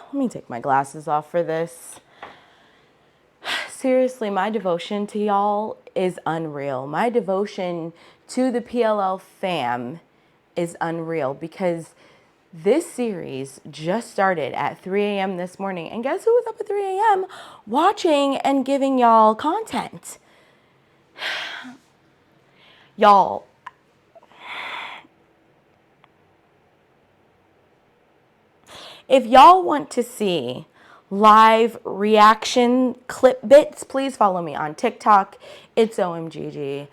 let me take my glasses off for this. Seriously, my devotion to y'all is unreal. My devotion to the PLL fam is unreal because this series just started at 3 a.m. this morning. And guess who was up at 3 a.m. watching and giving y'all content? Y'all, if y'all want to see live reaction clip bits, please follow me on TikTok. It's OMGiGi.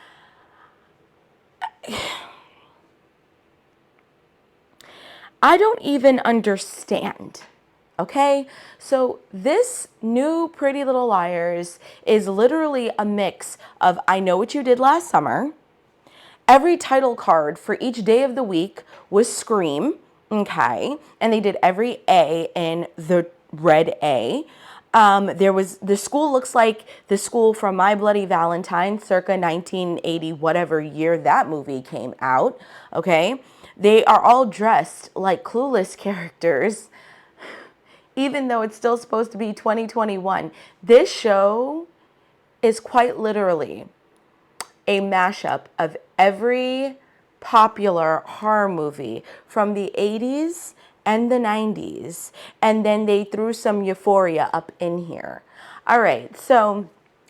I don't even understand. Okay, so this new Pretty Little Liars is literally a mix of I Know What You Did Last Summer. Every title card for each day of the week was Scream, okay, and they did every A in the red A. The school looks like the school from My Bloody Valentine, circa 1980, whatever year that movie came out, okay? They are all dressed like Clueless characters, even though it's still supposed to be 2021. This show is quite literally a mashup of every popular horror movie from the 80s and the 90s. And then they threw some Euphoria up in here. All right, so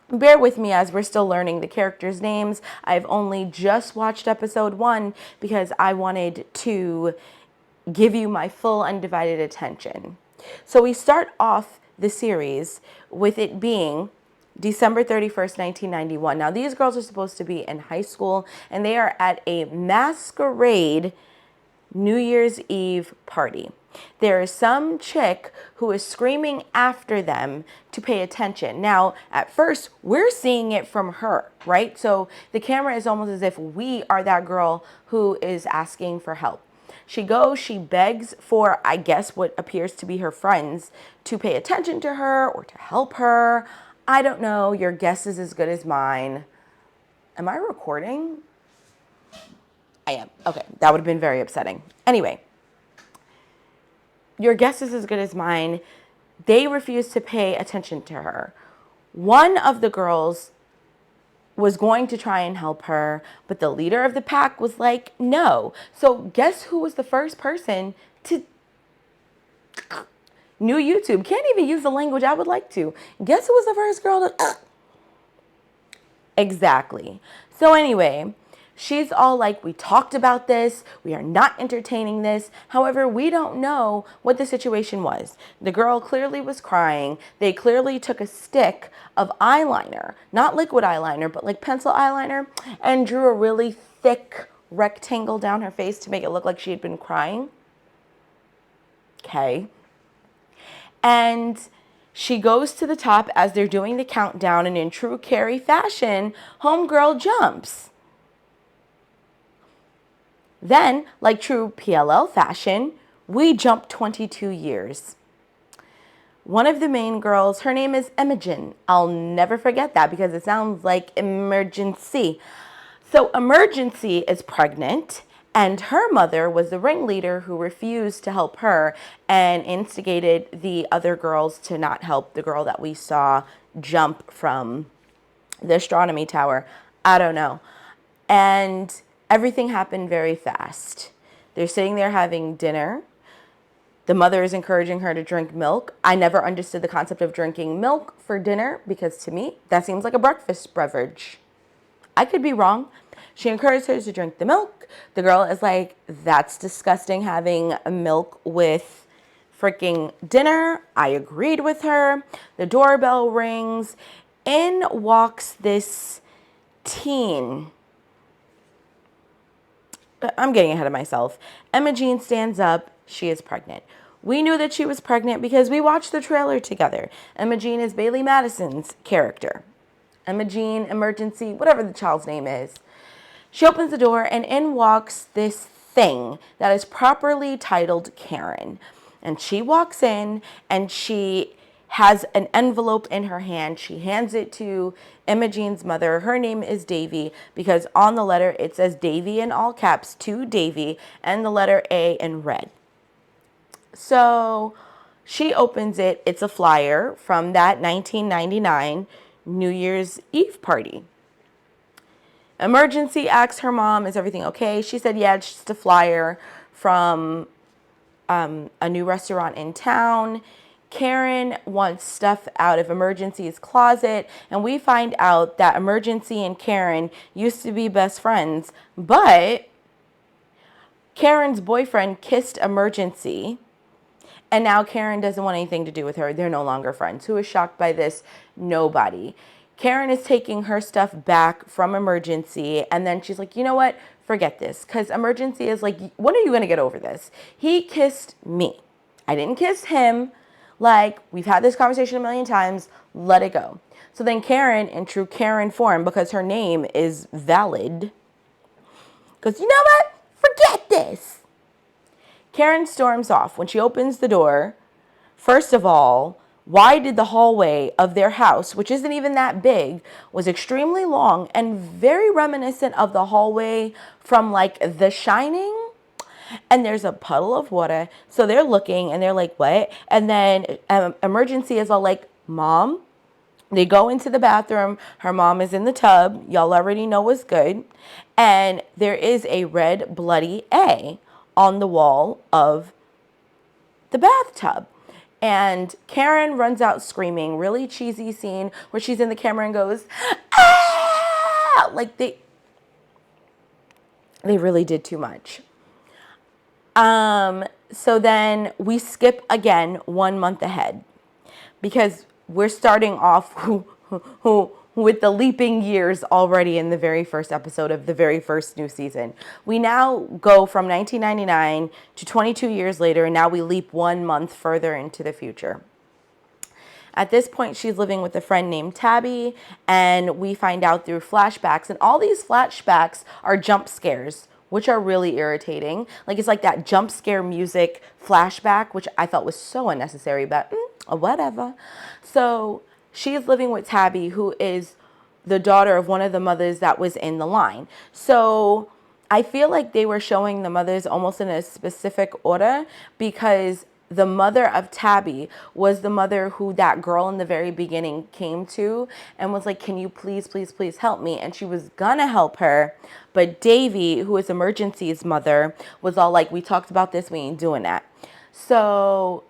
bear with me as we're still learning the characters' names. I've only just watched episode 1 because I wanted to give you my full undivided attention. So we start off the series with it being December 31st, 1991. Now, these girls are supposed to be in high school, and they are at a masquerade New Year's Eve party. There is some chick who is screaming after them to pay attention. Now, at first, we're seeing it from her, right? So the camera is almost as if we are that girl who is asking for help. She goes, she begs for, I guess, what appears to be her friends to pay attention to her or to help her. I don't know. Your guess is as good as mine. Am I recording? I am. Okay, that would have been very upsetting. Anyway, your guess is as good as mine. They refuse to pay attention to her. One of the girls was going to try and help her, but the leader of the pack was like, no. So guess who was the first person to... New YouTube. Can't even use the language I would like to. Guess who was the first girl to... Exactly. So anyway, she's all like, we talked about this. We are not entertaining this. However, we don't know what the situation was. The girl clearly was crying. They clearly took a stick of eyeliner, not liquid eyeliner, but like pencil eyeliner, and drew a really thick rectangle down her face to make it look like she had been crying. Okay. And she goes to the top as they're doing the countdown, and in true Carrie fashion, homegirl jumps. Then, like true PLL fashion, we jump 22 years. One of the main girls, her name is Imogen. I'll never forget that because it sounds like emergency. So Emergency is pregnant, and her mother was the ringleader who refused to help her and instigated the other girls to not help the girl that we saw jump from the astronomy tower. I don't know. And everything happened very fast. They're sitting there having dinner. The mother is encouraging her to drink milk. I never understood the concept of drinking milk for dinner because to me, that seems like a breakfast beverage. I could be wrong. She encouraged her to drink the milk. The girl is like, that's disgusting having milk with freaking dinner. I agreed with her. The doorbell rings. In walks this teen. I'm getting ahead of myself. Emma Jean stands up. She is pregnant. We knew that she was pregnant because we watched the trailer together. Emma Jean is Bailey Madison's character. Emma Jean, Emergency, whatever the child's name is. She opens the door and in walks this thing that is properly titled Karen. And she walks in and she has an envelope in her hand. She hands it to Emma Jean's mother. Her name is Davy because on the letter it says Davy in all caps to Davy and the letter A in red. So She opens it. It's a flyer from that 1999 New Year's Eve party. Emergency asks her mom, is everything okay? She said, yeah, it's just a flyer from a new restaurant in town. Karen wants stuff out of Emergency's closet, and we find out that Emergency and Karen used to be best friends, but Karen's boyfriend kissed Emergency, and now Karen doesn't want anything to do with her. They're no longer friends. Who is shocked by this? Nobody. Karen is taking her stuff back from Emergency, and then she's like, you know what? Forget this. Because Emergency is like, when are you going to get over this? He kissed me. I didn't kiss him. Like, we've had this conversation a million times. Let it go. So then Karen, in true Karen form, because her name is valid, goes, you know what? Forget this. Karen storms off. When she opens the door, first of all, why did the hallway of their house, which isn't even that big, was extremely long and very reminiscent of the hallway from like The Shining? And there's a puddle of water. So they're looking and they're like, what? And then Emergency is all like, Mom? They go into the bathroom. Her mom is in the tub. Y'all already know what's good. And there is a red bloody A on the wall of the bathtub. And Karen runs out screaming. Really cheesy scene where she's in the camera and goes, ah! Like they really did too much. So then we skip again 1 month ahead because we're starting off with the leaping years already in the very first episode of the very first new season. We now go from 1999 to 22 years later, and now we leap 1 month further into the future. At this point, she's living with a friend named Tabby, and we find out through flashbacks, and all these flashbacks are jump scares, which are really irritating. Like, it's like that jump scare music flashback, which I felt was so unnecessary, but whatever. So she's living with Tabby, who is the daughter of one of the mothers that was in the line. So I feel like they were showing the mothers almost in a specific order because the mother of Tabby was the mother who that girl in the very beginning came to and was like, can you please, please, please help me? And she was gonna help her. But Davy, who is Emergency's mother, was all like, we talked about this, we ain't doing that. So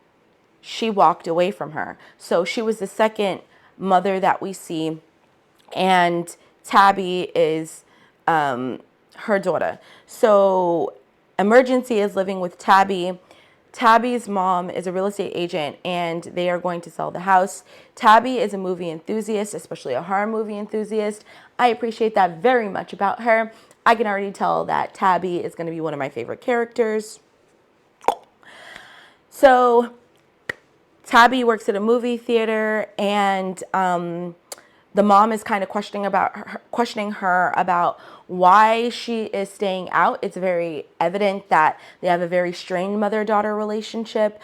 she walked away from her. So she was the second mother that we see. And Tabby is her daughter. So Emergency is living with Tabby. Tabby's mom is a real estate agent, and they are going to sell the house. Tabby is a movie enthusiast, especially a horror movie enthusiast. I appreciate that very much about her. I can already tell that Tabby is going to be one of my favorite characters. So Tabby works at a movie theater, and the mom is kind of questioning her about why she is staying out. It's very evident that they have a very strained mother-daughter relationship.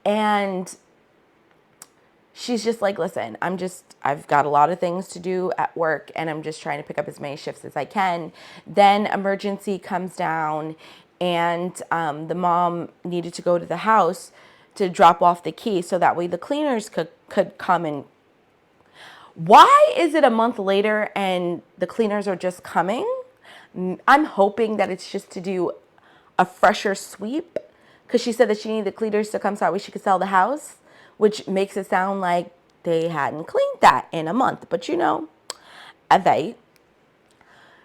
And she's just like, listen, I've got a lot of things to do at work, and I'm just trying to pick up as many shifts as I can. Then Emergency comes down, and the mom needed to go to the house to drop off the key so that way the cleaners could come and... Why is it a month later and the cleaners are just coming? I'm hoping that it's just to do a fresher sweep, because she said that she needed the cleaners to come so that way she could sell the house, which makes it sound like they hadn't cleaned that in a month. But you know, they.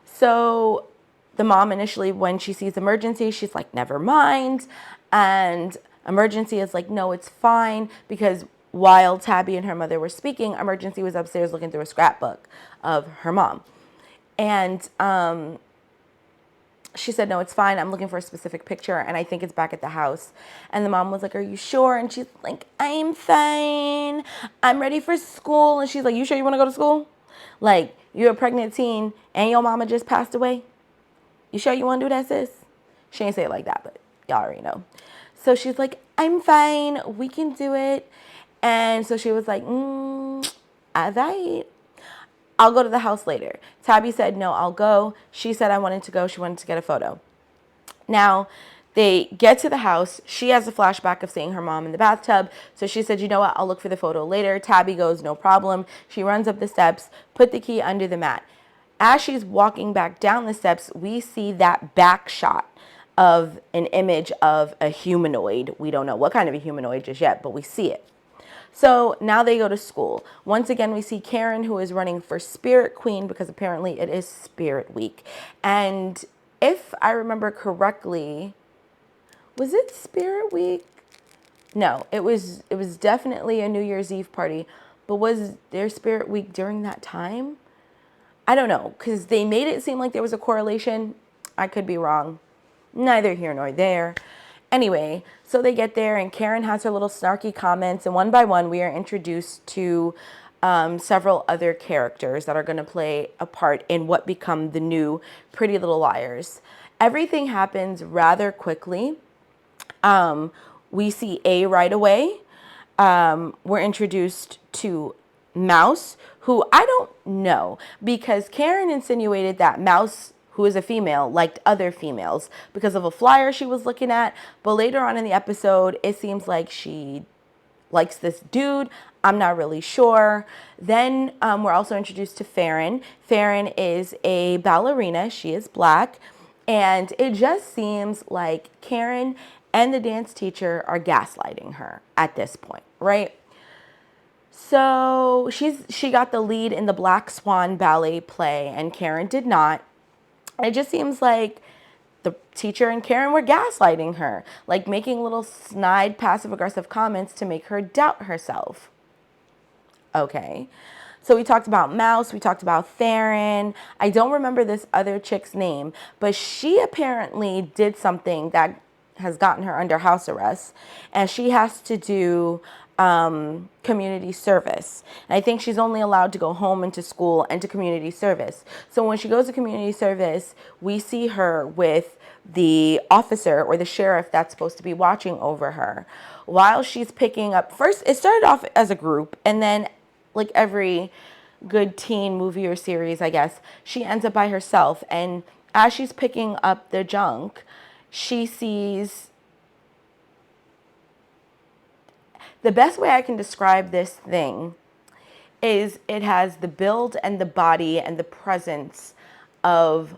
So the mom initially, when she sees Emergency, she's like, never mind. And Emergency is like, no, it's fine, because while Tabby and her mother were speaking, Emergency was upstairs looking through a scrapbook of her mom. And she said, no, it's fine. I'm looking for a specific picture, and I think it's back at the house. And the mom was like, are you sure? And she's like, I'm fine. I'm ready for school. And she's like, you sure you want to go to school? Like, you're a pregnant teen, and your mama just passed away? You sure you want to do that, sis? She didn't say it like that, but y'all already know. So she's like, I'm fine. We can do it. And so she was like, all right. I'll go to the house later. Tabby said, no, I'll go. She said I wanted to go. She wanted to get a photo. Now, They get to the house. She has a flashback of seeing her mom in the bathtub. So she said, you know what, I'll look for the photo later. Tabby goes, no problem. She runs up the steps, put the key under the mat. As she's walking back down the steps, we see that back shot of an image of a humanoid. We don't know what kind of a humanoid just yet, but we see it. So now they go to school. Once again, we see Karen, who is running for Spirit Queen because apparently it is Spirit Week. And if I remember correctly, was it Spirit Week? No, it was definitely a New Year's Eve party. But was there Spirit Week during that time? I don't know, because they made it seem like there was a correlation. I could be wrong. Neither here nor there. Anyway, so they get there and Karen has her little snarky comments, and one by one we are introduced to several other characters that are going to play a part in what become the new Pretty Little Liars. Everything happens rather quickly. We see A right away. We're introduced to Mouse, who I don't know, because Karen insinuated that Mouse, who is a female, liked other females because of a flyer she was looking at. But later on in the episode, it seems like she likes this dude. I'm not really sure. Then we're also introduced to Farron. Farron is a ballerina. She is black. And it just seems like Karen and the dance teacher are gaslighting her at this point, right? So she got the lead in the Black Swan ballet play and Karen did not. It just seems like the teacher and Karen were gaslighting her, like making little snide passive-aggressive comments to make her doubt herself. Okay. So we talked about Mouse, we talked about Farron. I don't remember this other chick's name, but she apparently did something that has gotten her under house arrest, and she has to do community service. And I think she's only allowed to go home and to school and to community service. So when she goes to community service, we see her with the officer or the sheriff that's supposed to be watching over her. While she's picking up, first it started off as a group, and then like every good teen movie or series, I guess, she ends up by herself. And as she's picking up the junk, she sees, the best way I can describe this thing is it has the build and the body and the presence of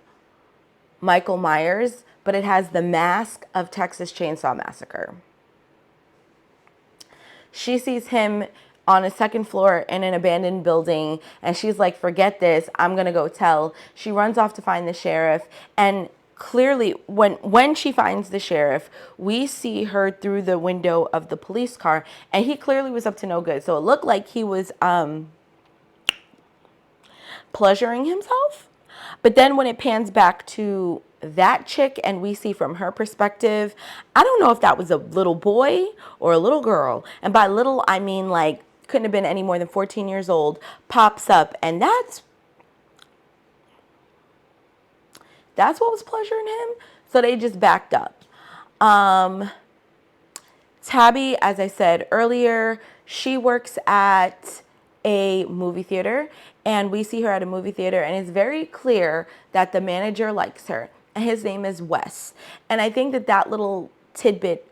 Michael Myers, but it has the mask of Texas Chainsaw Massacre. She sees him on a second floor in an abandoned building, and she's like, forget this, I'm gonna go tell. She runs off to find the sheriff, and clearly when she finds the sheriff, we see her through the window of the police car, and he clearly was up to no good. So it looked like he was pleasuring himself. But then when it pans back to that chick and we see from her perspective, I don't know if that was a little boy or a little girl. And by little, I mean like couldn't have been any more than 14 years old, pops up, and that's what was pleasuring him. So they just backed up. Tabby, as I said earlier, she works at a movie theater, and we see her at a movie theater, and it's very clear that the manager likes her, and his name is Wes. And I think that that little tidbit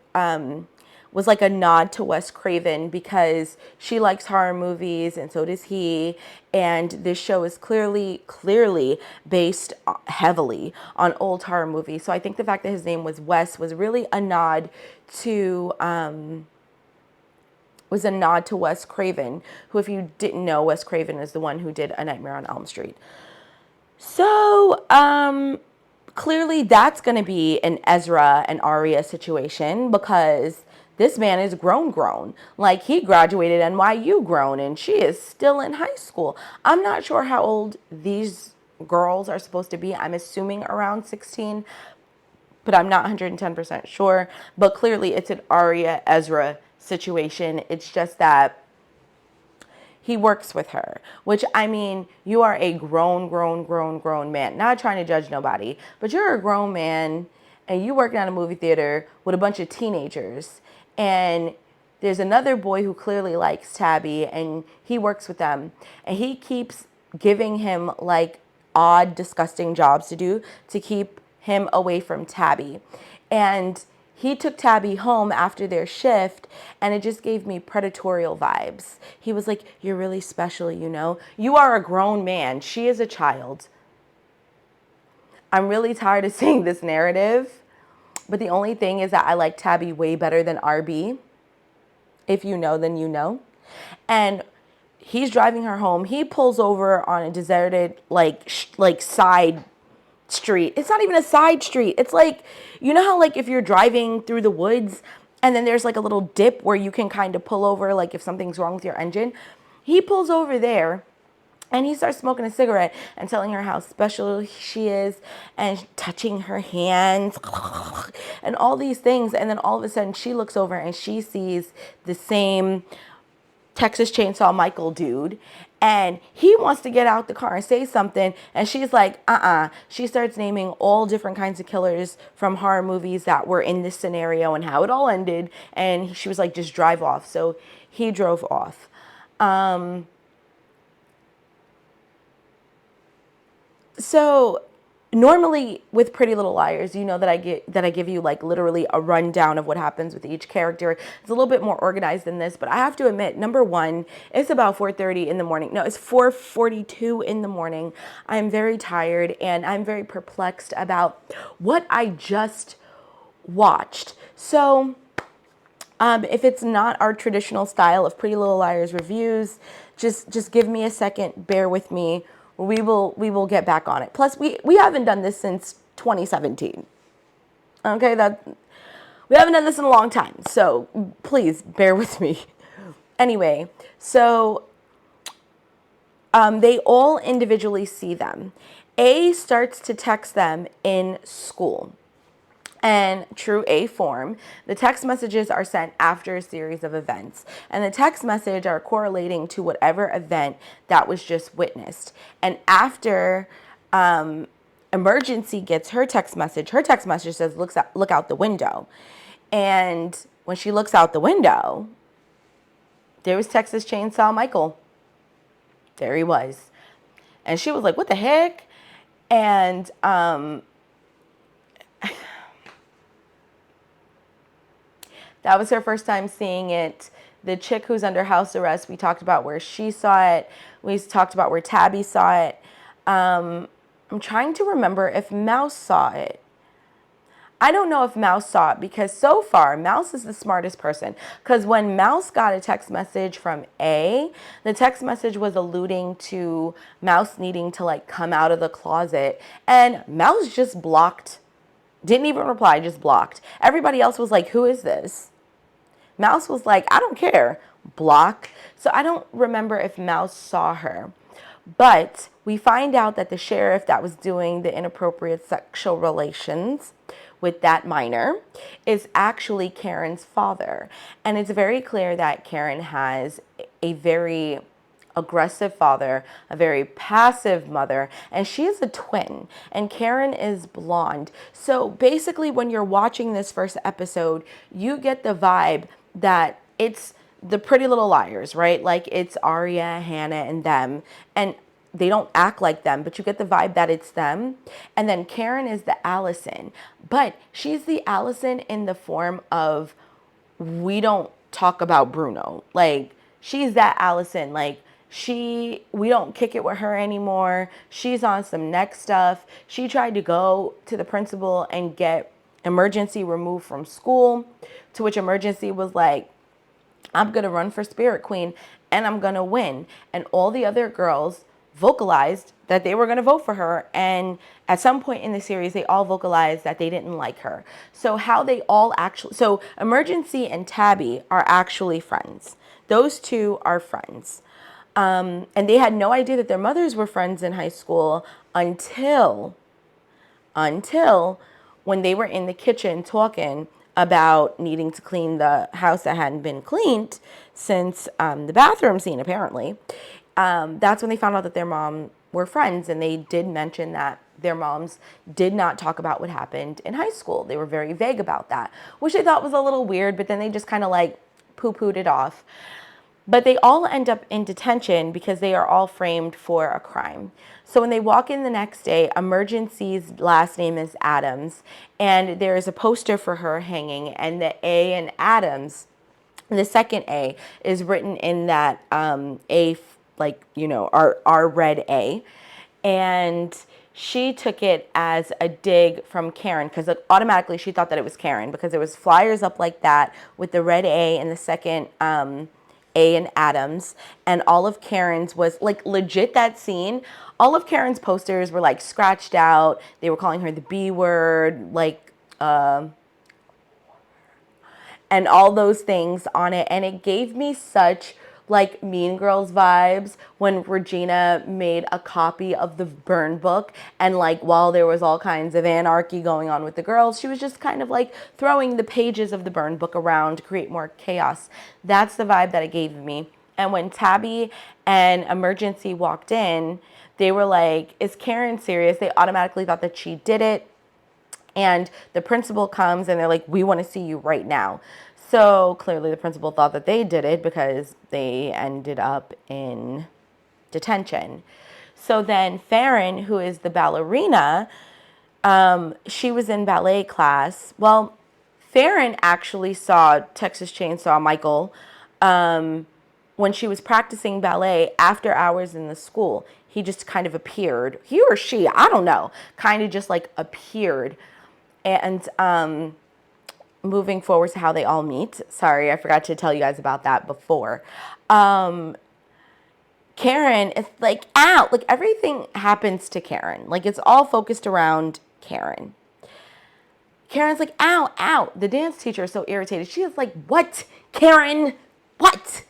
was like a nod to Wes Craven, because she likes horror movies and so does he, and this show is clearly based heavily on old horror movies. So I think the fact that his name was Wes was really a nod to Wes Craven, who, if you didn't know, Wes Craven is the one who did A Nightmare on Elm Street. So clearly that's going to be an Ezra and Arya situation, because this man is grown. Like, he graduated NYU grown, and she is still in high school. I'm not sure how old these girls are supposed to be. I'm assuming around 16, but I'm not 110% sure. But clearly it's an Arya Ezra situation. It's just that he works with her, which, I mean, you are a grown man. Not trying to judge nobody, but you're a grown man and you working at a movie theater with a bunch of teenagers. And there's another boy who clearly likes Tabby, and he works with them. And he keeps giving him like odd, disgusting jobs to do to keep him away from Tabby. And he took Tabby home after their shift, and it just gave me predatorial vibes. He was like, "You're really special, you know? You are a grown man. She is a child." I'm really tired of seeing this narrative, but the only thing is that I like Tabby way better than RB. If you know, then you know. And he's driving her home. He pulls over on a deserted, like side street. It's not even a side street. It's like, you know how like if you're driving through the woods and then there's like a little dip where you can kind of pull over, like if something's wrong with your engine. He pulls over there and he starts smoking a cigarette and telling her how special she is and touching her hands and all these things. And then all of a sudden she looks over and she sees the same Texas Chainsaw Michael dude, and he wants to get out the car and say something, and she's like, She starts naming all different kinds of killers from horror movies that were in this scenario and how it all ended, and she was like, just drive off. So he drove off. So normally with Pretty Little Liars, you know that I give you like literally a rundown of what happens with each character. It's a little bit more organized than this, but I have to admit, number one, it's about 4:30 in the morning. No, it's 4:42 in the morning. I'm very tired and I'm very perplexed about what I just watched. So if it's not our traditional style of Pretty Little Liars reviews, just give me a second, bear with me. We will get back on it. Plus, we haven't done this since 2017. Okay, we haven't done this in a long time. So please bear with me. Anyway, so they all individually see them. A starts to text them in school. And true A form, the text messages are sent after a series of events. And the text message are correlating to whatever event that was just witnessed. And after Emergency gets her text message says, look out the window. And when she looks out the window, there was Texas Chainsaw Michael. There he was. And she was like, what the heck? And that was her first time seeing it. The chick who's under house arrest, we talked about where she saw it. We talked about where Tabby saw it. I'm trying to remember if Mouse saw it. I don't know if Mouse saw it because so far, Mouse is the smartest person. Because when Mouse got a text message from A, the text message was alluding to Mouse needing to like come out of the closet. And Mouse just blocked. Didn't even reply, just blocked. Everybody else was like, who is this? Mouse was like, I don't care. Block. So I don't remember if Mouse saw her. But we find out that the sheriff that was doing the inappropriate sexual relations with that minor is actually Karen's father. And it's very clear that Karen has a very aggressive father, a very passive mother, and she is a twin, and Karen is blonde. So basically when you're watching this first episode, you get the vibe that it's the Pretty Little Liars, right? Like it's Aria, Hannah, and them, and they don't act like them, but you get the vibe that it's them. And then Karen is the Allison, but she's the Allison in the form of, we don't talk about Bruno. Like she's that Allison, like we don't kick it with her anymore. She's on some next stuff. She tried to go to the principal and get Emergency removed from school, to which Emergency was like, I'm going to run for Spirit Queen and I'm going to win. And all the other girls vocalized that they were going to vote for her. And at some point in the series, they all vocalized that they didn't like her. So so Emergency and Tabby are actually friends. Those two are friends. And they had no idea that their mothers were friends in high school until when they were in the kitchen talking about needing to clean the house that hadn't been cleaned since the bathroom scene, apparently. That's when they found out that their mom were friends, and they did mention that their moms did not talk about what happened in high school. They were very vague about that, which I thought was a little weird, but then they just kind of like poo-pooed it off. But they all end up in detention because they are all framed for a crime. So when they walk in the next day, Emergency's last name is Adams, and there is a poster for her hanging, and the A in Adams, the second A, is written in that A, like, you know, our red A. And she took it as a dig from Karen, because automatically she thought that it was Karen, because there was flyers up like that with the red A and the second A in Adams, and all of Karen's was like legit that scene. All of Karen's posters were like scratched out. They were calling her the B word, like, and all those things on it. And it gave me such like Mean Girls vibes when Regina made a copy of the burn book, and like while there was all kinds of anarchy going on with the girls, she was just kind of like throwing the pages of the burn book around to create more chaos. That's the vibe that it gave me. And when Tabby and Emergency walked in, they were like, is Karen serious? They automatically thought that she did it. And the principal comes and they're like, we want to see you right now. So clearly the principal thought that they did it because they ended up in detention. So then Farron, who is the ballerina, she was in ballet class. Well, Farron actually saw Texas Chainsaw Michael when she was practicing ballet after hours in the school. He just kind of appeared. He or she, I don't know, kind of just like appeared. And moving forward to how they all meet. Sorry, I forgot to tell you guys about that before. Karen is like, ow, like everything happens to Karen. Like it's all focused around Karen. Karen's like, ow, ow. The dance teacher is so irritated. She is like, what, Karen? What?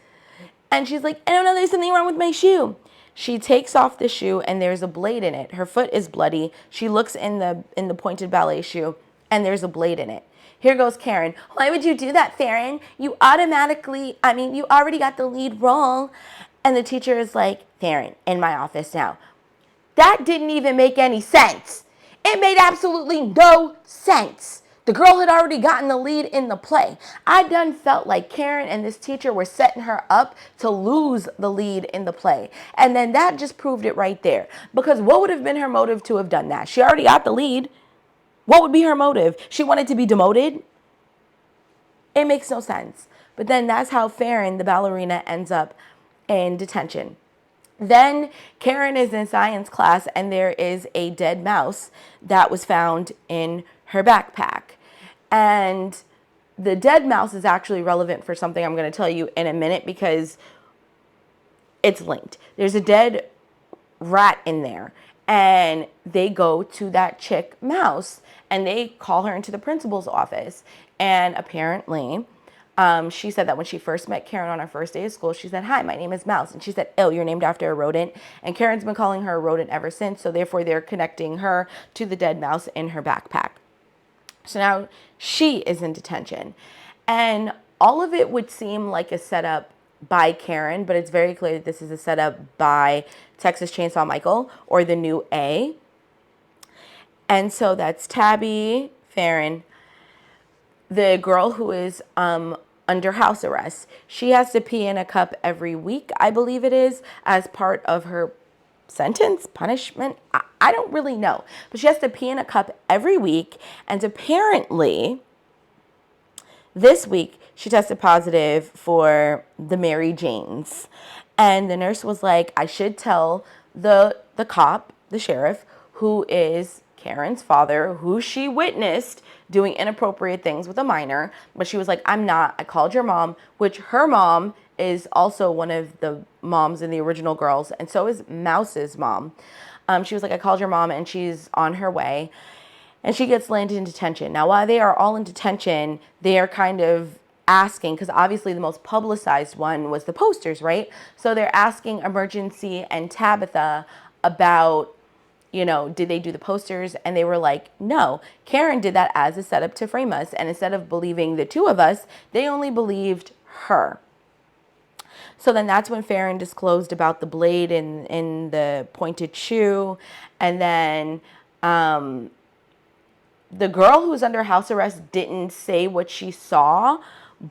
And she's like, I don't know, there's something wrong with my shoe. She takes off the shoe and there's a blade in it. Her foot is bloody. She looks in the pointed ballet shoe and there's a blade in it. Here goes Karen. Why would you do that, Farron? You already got the lead role. And the teacher is like, Farron, in my office now. That didn't even make any sense. It made absolutely no sense. The girl had already gotten the lead in the play. I done felt like Karen and this teacher were setting her up to lose the lead in the play. And then that just proved it right there. Because what would have been her motive to have done that? She already got the lead. What would be her motive? She wanted to be demoted? It makes no sense. But then that's how Farron, the ballerina, ends up in detention. Then Karen is in science class and there is a dead mouse that was found in her backpack. And the dead mouse is actually relevant for something I'm going to tell you in a minute because it's linked. There's a dead rat in there and they go to that chick mouse and they call her into the principal's office. And apparently she said that when she first met Karen on her first day of school, she said, hi, my name is Mouse. And she said, oh, you're named after a rodent. And Karen's been calling her a rodent ever since. So therefore they're connecting her to the dead mouse in her backpack. So now she is in detention. And all of it would seem like a setup by Karen, but it's very clear that this is a setup by Texas Chainsaw Michael, or the new A. And so that's Tabby, Farron, the girl who is under house arrest. She has to pee in a cup every week, I believe it is, as part of her sentence, punishment. I don't really know. But she has to pee in a cup every week. And apparently, this week, she tested positive for the Mary Janes. And the nurse was like, I should tell the cop, the sheriff, who is Karen's father, who she witnessed doing inappropriate things with a minor. But she was like, I'm not. I called your mom, which her mom is also one of the moms in the original Girls, and so is Mouse's mom. She was like, I called your mom and she's on her way. And she gets landed in detention. Now, while they are all in detention, they are kind of asking, because obviously the most publicized one was the posters, right? So they're asking Emergency and Tabitha about, you know, did they do the posters? And they were like, no, Karen did that as a setup to frame us. And instead of believing the two of us, they only believed her. So then that's when Farron disclosed about the blade in the pointed shoe. And then the girl who was under house arrest didn't say what she saw,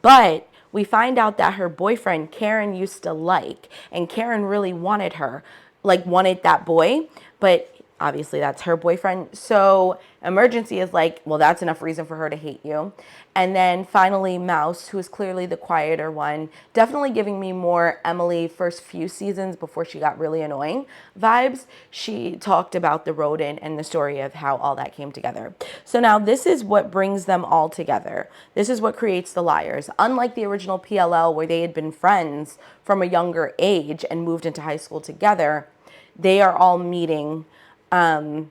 but we find out that her boyfriend Karen used to like, and Karen really wanted her, like wanted that boy, but obviously that's her boyfriend. So Emergency is like, well, that's enough reason for her to hate you. And then finally Mouse, who is clearly the quieter one, definitely giving me more Emily first few seasons before she got really annoying vibes. She talked about the rodent and the story of how all that came together. So now this is what brings them all together. This is what creates the liars. Unlike the original PLL, where they had been friends from a younger age and moved into high school together, they are all meeting, or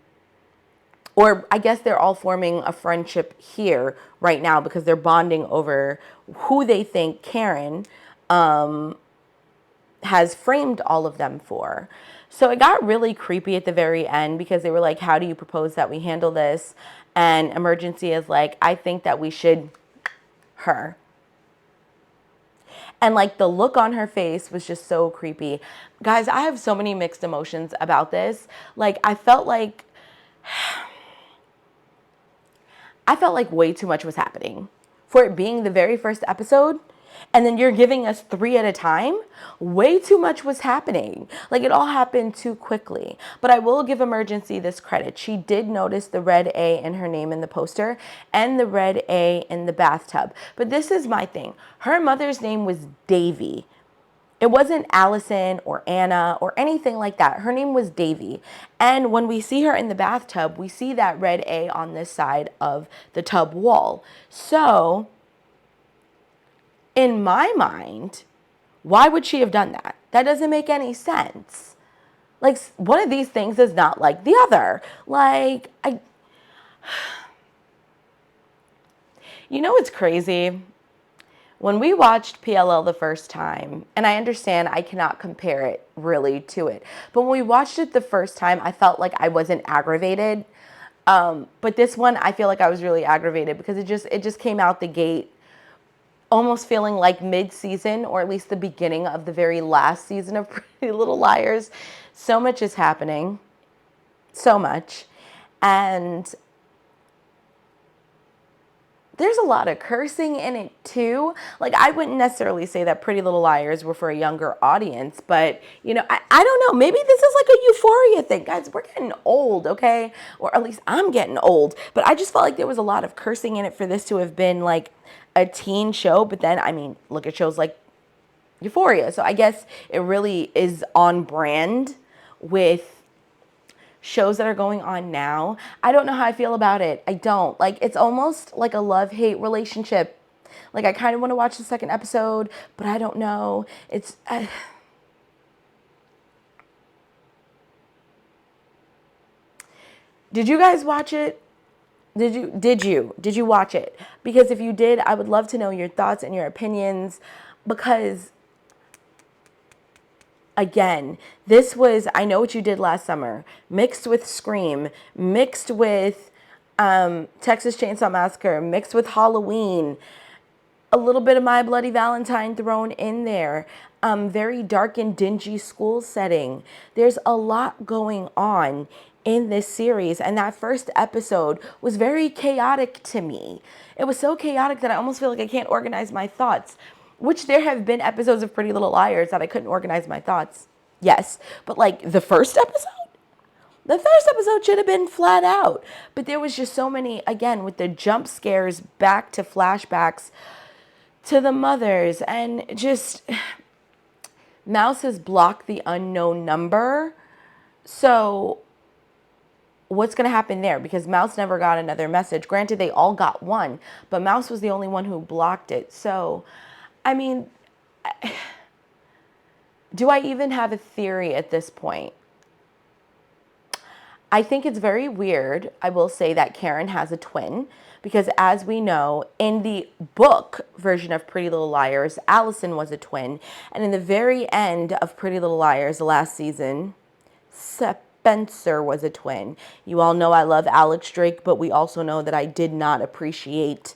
I guess they're all forming a friendship here right now because they're bonding over who they think Karen has framed all of them for. So it got really creepy at the very end because they were like, how do you propose that we handle this? And Emergency is like, I think that we should her. And like the look on her face was just so creepy. Guys, I have so many mixed emotions about this. Like I felt like way too much was happening for it being the very first episode. And then you're giving us 3 at a time. Way too much was happening. Like it all happened too quickly. But I will give Emergency this credit. She did notice the red A in her name in the poster and the red A in the bathtub. But this is my thing. Her mother's name was Davy. It wasn't Allison or Anna or anything like that. Her name was Davy. And when we see her in the bathtub, we see that red A on this side of the tub wall. So in my mind, why would she have done that? That doesn't make any sense. Like, one of these things is not like the other. Like, you know what's crazy? When we watched PLL the first time, and I understand I cannot compare it really to it, but when we watched it the first time, I felt like I wasn't aggravated. But this one, I feel like I was really aggravated because it just came out the gate almost feeling like mid-season, or at least the beginning of the very last season of Pretty Little Liars. So much is happening. So much. And there's a lot of cursing in it too. Like, I wouldn't necessarily say that Pretty Little Liars were for a younger audience, but, you know, I don't know. Maybe this is like a Euphoria thing. Guys, we're getting old, okay? Or at least I'm getting old. But I just felt like there was a lot of cursing in it for this to have been like a teen show. But then, I mean, look at shows like Euphoria. So I guess it really is on brand with shows that are going on now. I don't know how I feel about it. I don't. Like, it's almost like a love-hate relationship. Like, I kind of want to watch the second episode, but I don't know. It's Did you guys watch it? Did you watch it? Because if you did, I would love to know your thoughts and your opinions, because again, this was I Know What You Did Last Summer, mixed with Scream, mixed with Texas Chainsaw Massacre, mixed with Halloween, a little bit of My Bloody Valentine thrown in there, very dark and dingy school setting. There's a lot going on in this series, and that first episode was very chaotic to me. It was so chaotic that I almost feel like I can't organize my thoughts, which there have been episodes of Pretty Little Liars that I couldn't organize my thoughts. Yes, but like the first episode should have been flat out. But there was just so many, again, with the jump scares back to flashbacks to the mothers, and just Mouse has blocked the unknown number. So what's going to happen there? Because Mouse never got another message. Granted, they all got one, but Mouse was the only one who blocked it. So, I mean, do I even have a theory at this point? I think it's very weird, I will say, that Karen has a twin, because as we know, in the book version of Pretty Little Liars, Allison was a twin. And in the very end of Pretty Little Liars, the last season, Spencer was a twin. You all know I love Alex Drake, but we also know that I did not appreciate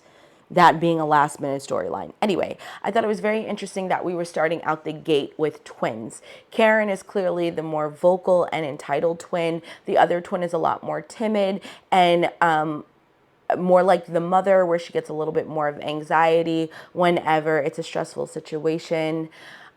that being a last-minute storyline. Anyway, I thought it was very interesting that we were starting out the gate with twins. Karen is clearly the more vocal and entitled twin. The other twin is a lot more timid and more like the mother, where she gets a little bit more of anxiety whenever it's a stressful situation.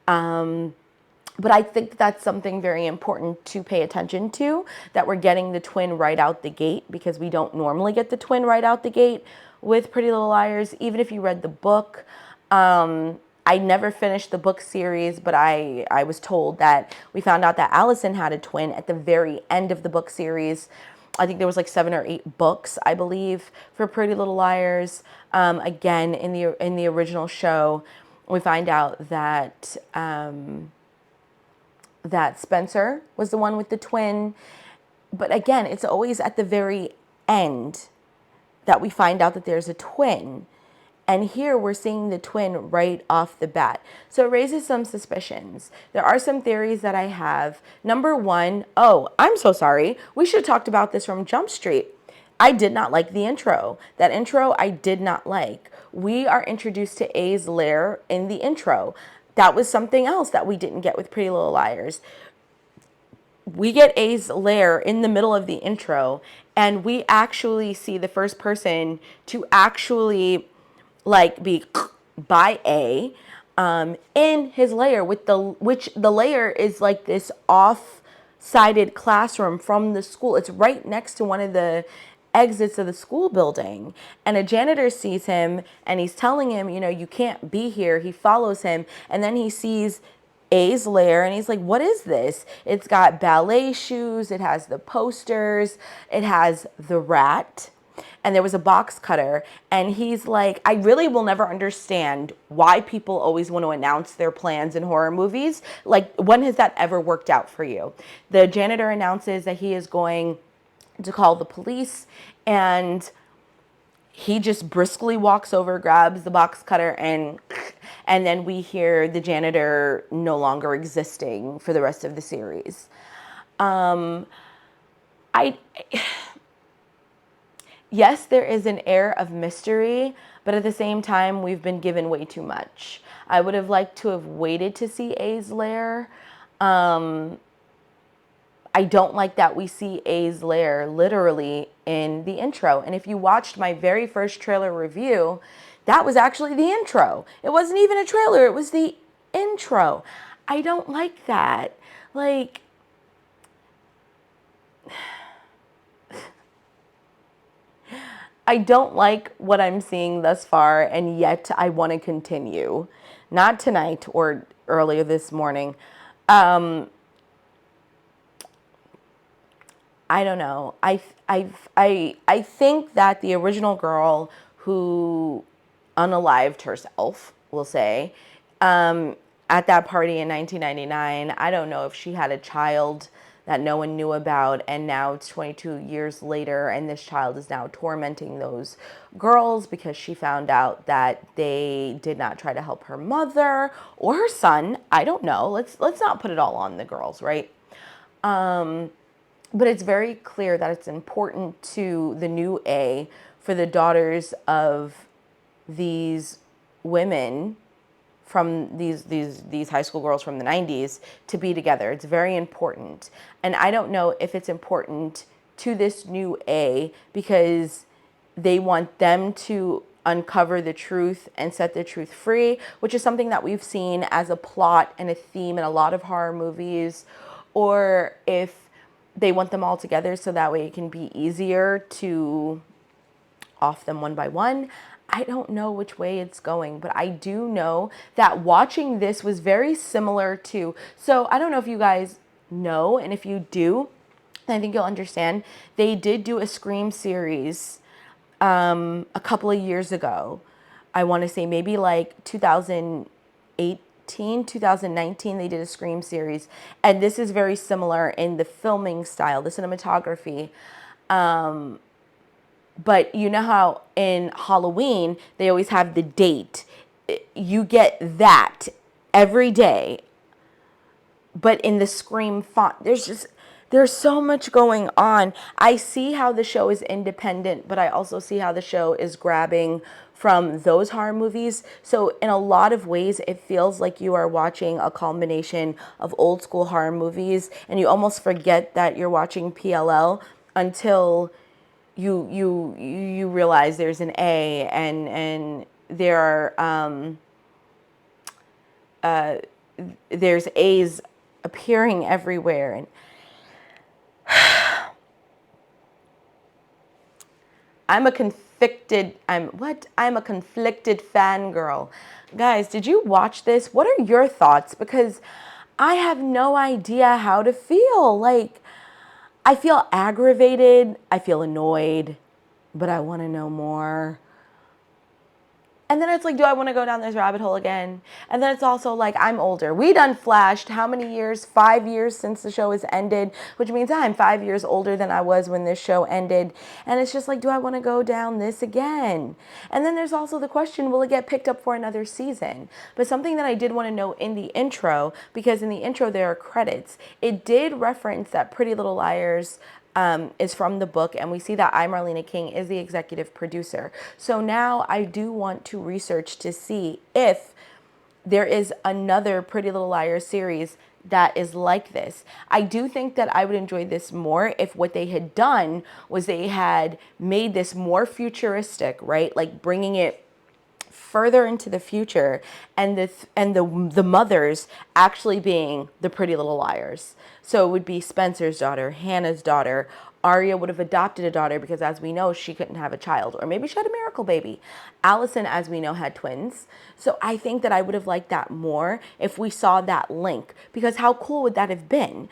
But I think that's something very important to pay attention to, that we're getting the twin right out the gate, because we don't normally get the twin right out the gate with Pretty Little Liars. Even if you read the book, I never finished the book series, but I was told that we found out that Allison had a twin at the very end of the book series. I think there was like 7 or 8 books, I believe, for Pretty Little Liars. Again, in the original show, we find out that that Spencer was the one with the twin. But again, it's always at the very end that we find out that there's a twin. And here we're seeing the twin right off the bat. So it raises some suspicions. There are some theories that I have. Number one, oh, I'm so sorry. We should have talked about this from Jump Street. I did not like the intro. That intro I did not like. We are introduced to A's lair in the intro. That was something else that we didn't get with Pretty Little Liars. We get A's lair in the middle of the intro, and we actually see the first person to actually like be by A in his lair, with which the lair is like this off-sided classroom from the school. It's right next to one of the exits of the school building, and a janitor sees him and he's telling him, you know, you can't be here. He follows him, and then he sees A's lair, and he's like, what is this? It's got ballet shoes, it has the posters, it has the rat, and there was a box cutter. And he's like, I really will never understand why people always want to announce their plans in horror movies. Like, when has that ever worked out for you? The janitor announces that he is going to call the police, and he just briskly walks over, grabs the box cutter, and then we hear the janitor no longer existing for the rest of the series. Yes, there is an air of mystery, but at the same time, we've been given way too much. I would have liked to have waited to see A's lair. I don't like that we see A's lair literally in the intro. And if you watched my very first trailer review, that was actually the intro. It wasn't even a trailer, it was the intro. I don't like that. Like, I don't like what I'm seeing thus far, and yet I want to continue. Not tonight or earlier this morning. I don't know. I think that the original girl who unalived herself, we'll say, at that party in 1999, I don't know if she had a child that no one knew about, and now it's 22 years later, and this child is now tormenting those girls because she found out that they did not try to help her mother or her son. I don't know. Let's not put it all on the girls, right? But it's very clear that it's important to the new A for the daughters of these women from these high school girls from the 90s to be together. It's very important. And I don't know if it's important to this new A because they want them to uncover the truth and set the truth free, which is something that we've seen as a plot and a theme in a lot of horror movies, or if they want them all together so that way it can be easier to off them one by one. I don't know which way it's going, but I do know that watching this was very similar to, so I don't know if you guys know, and if you do, I think you'll understand. They did do a Scream series a couple of years ago. I want to say maybe like 2018, 2019, they did a Scream series. And this is very similar in the filming style, the cinematography. But you know how in Halloween, they always have the date. You get that every day. But in the Scream font, there's so much going on. I see how the show is independent, but I also see how the show is grabbing from those horror movies. So in a lot of ways, it feels like you are watching a culmination of old school horror movies, and you almost forget that you're watching PLL until you realize there's an A, and there are there's A's appearing everywhere, and I'm a conflicted fangirl. Guys, did you watch this? What are your thoughts? Because I have no idea how to feel. Like, I feel aggravated, I feel annoyed, but I want to know more. And then it's like, do I want to go down this rabbit hole again? And then it's also like, I'm older. We done flashed how many years? 5 years since the show has ended, which means I'm 5 years older than I was when this show ended. And it's just like, do I want to go down this again? And then there's also the question, will it get picked up for another season? But something that I did want to know in the intro, because in the intro there are credits, it did reference that Pretty Little Liars is from the book, and we see that I, Marlena King, is the executive producer. So now I do want to research to see if there is another Pretty Little Liars series that is like this. I do think that I would enjoy this more if what they had done was they had made this more futuristic, right? Like bringing it further into the future, and the mothers actually being the Pretty Little Liars. So it would be Spencer's daughter, Hannah's daughter. Arya would have adopted a daughter because, as we know, she couldn't have a child, or maybe she had a miracle baby. Allison, as we know, had twins. So I think that I would have liked that more if we saw that link, because how cool would that have been?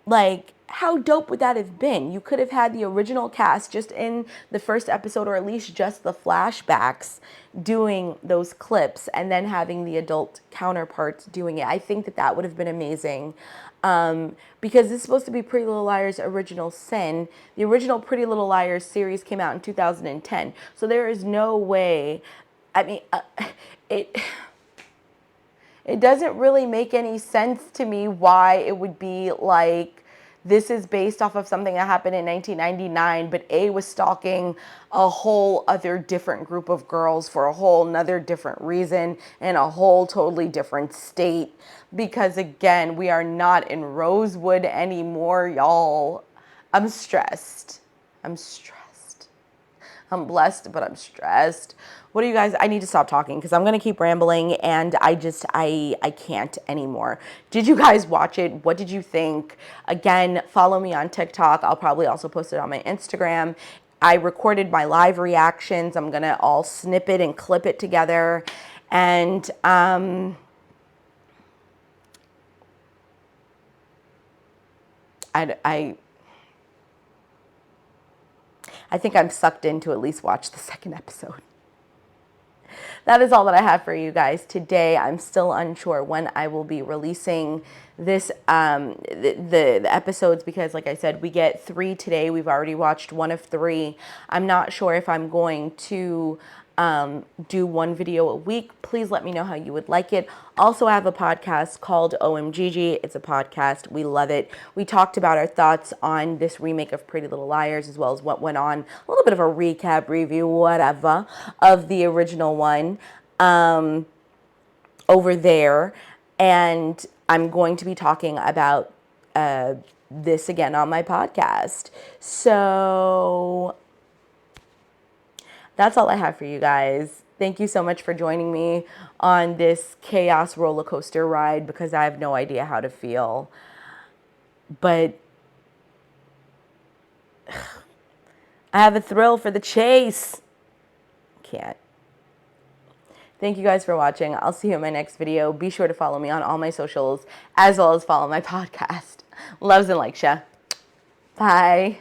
Like, how dope would that have been? You could have had the original cast just in the first episode, or at least just the flashbacks, doing those clips, and then having the adult counterparts doing it. I think that that would have been amazing. Because this is supposed to be Pretty Little Liars Original Sin. The original Pretty Little Liars series came out in 2010. So there is no way, I mean, it doesn't really make any sense to me why it would be like this is based off of something that happened in 1999, but A was stalking a whole other different group of girls for a whole nother different reason in a whole totally different state. Because again, we are not in Rosewood anymore, y'all. I'm stressed. I'm I'm blessed, but I'm stressed. What do you guys, I need to stop talking because I'm going to keep rambling, and I can't anymore. Did you guys watch it? What did you think? Again, follow me on TikTok. I'll probably also post it on my Instagram. I recorded my live reactions. I'm going to all snip it and clip it together. And, I think I'm sucked in to at least watch the second episode. That is all that I have for you guys today. I'm still unsure when I will be releasing this, the episodes, because like I said, we get 3 today. We've already watched 1 of 3. I'm not sure if I'm going to do 1 video a week. Please let me know how you would like it. Also, I have a podcast called OMGiGi. It's a podcast. We love it. We talked about our thoughts on this remake of Pretty Little Liars, as well as what went on, a little bit of a recap, review, whatever, of the original one over there. And I'm going to be talking about this again on my podcast. So that's all I have for you guys. Thank you so much for joining me on this chaos roller coaster ride, because I have no idea how to feel. But I have a thrill for the chase. Can't. Thank you guys for watching. I'll see you in my next video. Be sure to follow me on all my socials, as well as follow my podcast. Loves and likes ya. Bye.